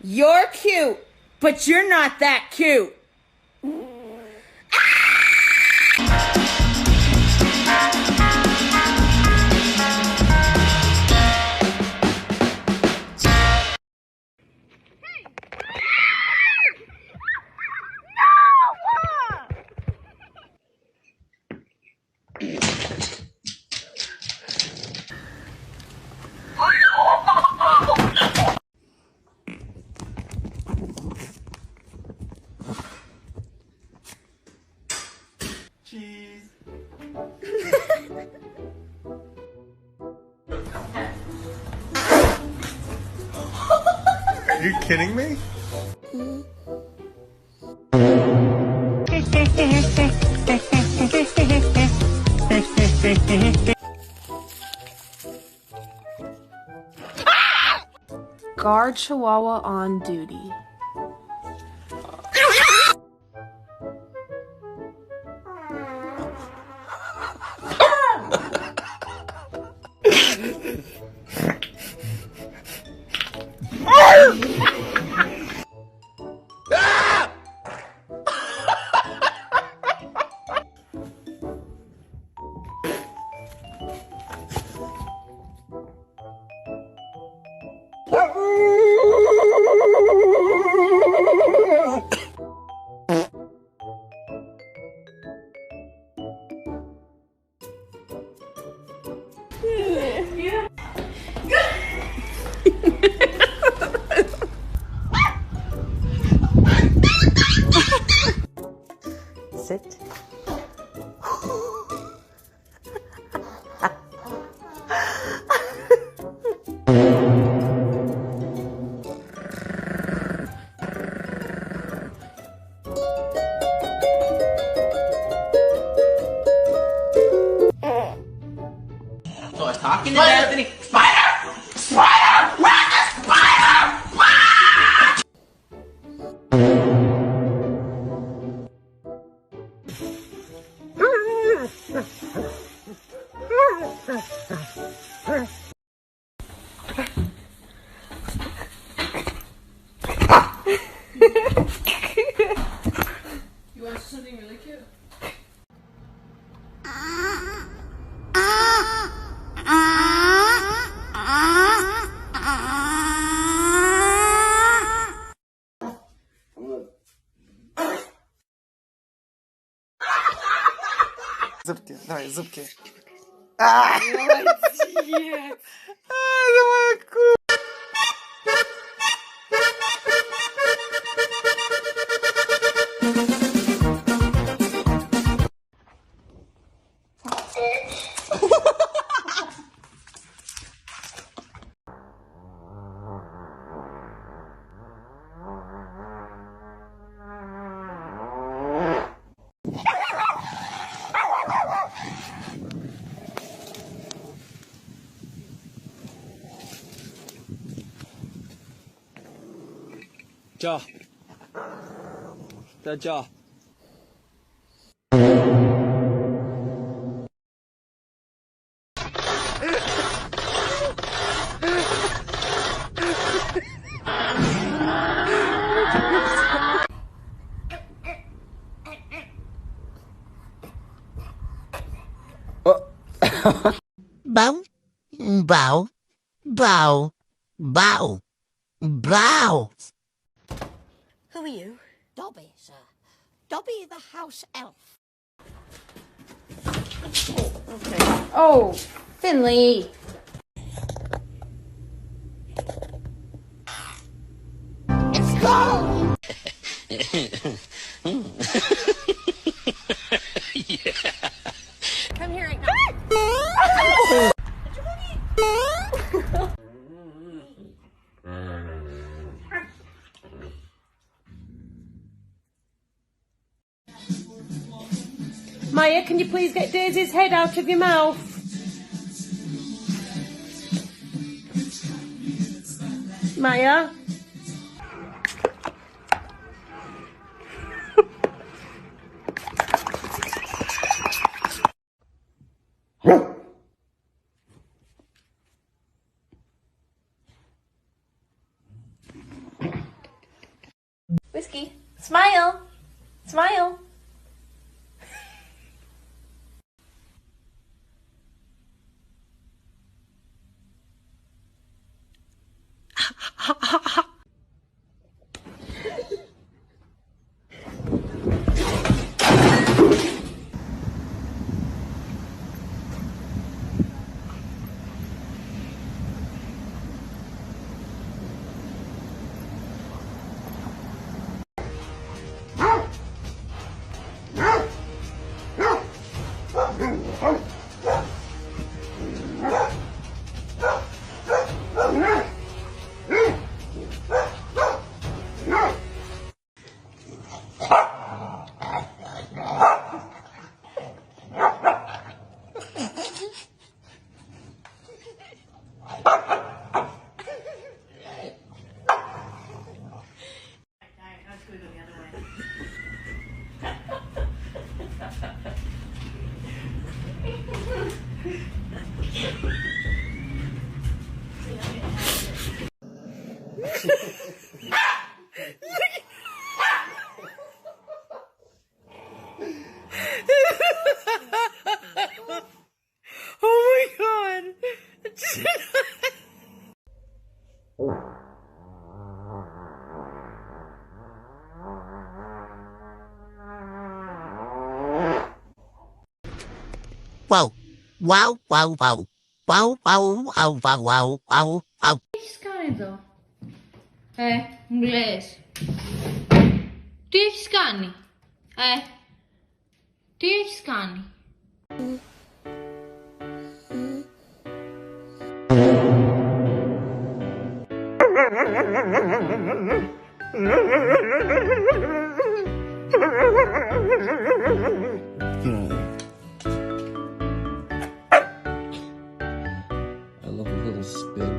You're cute, but you're not that cute. Cheese. Are you kidding me? Guard Chihuahua on duty. Sit. So I was talking to Destiny. Spider! Spider! Where's the spider? You want something really cute? Зубки, давай, зубки. Молодец! Jaw. That jaw. Bow, bow, bow, bow, bow. Who are you? Dobby, sir. Dobby the house elf. Oh, Finley. It's cold! Come here right now. Maya, can you please get Daisy's head out of your mouth? Maya? Whiskey, smile. Smile. Oh my god! Wow. Wow, wow, wow. Wow, wow, wow, wow, wow, wow, wow. Τι έχεις κάνει εδώ? Μου λες. Τι έχεις κάνει? Τι έχεις κάνει? I love a little spin.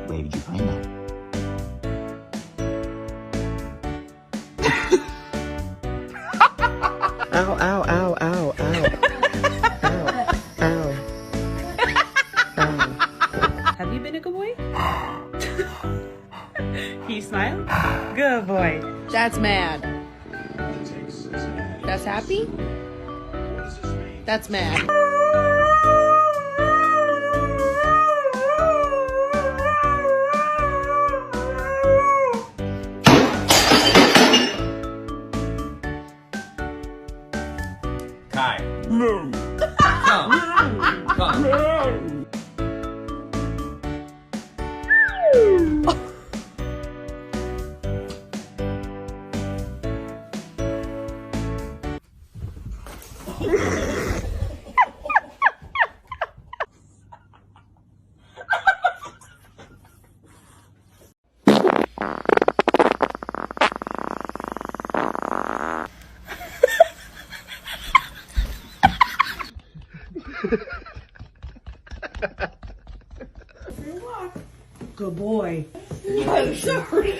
Where did you find that? Ow, ow, ow, ow, ow. Ow, ow. Have you been a good boy? Can you smile? Good boy. That's mad. That's happy? That's mad. Kai. Come. Come. Good boy. I'm sorry.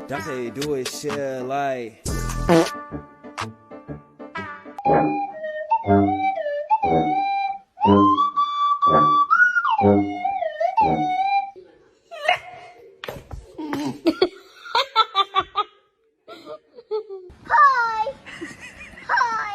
Dante do his shit like. Hi! Hi!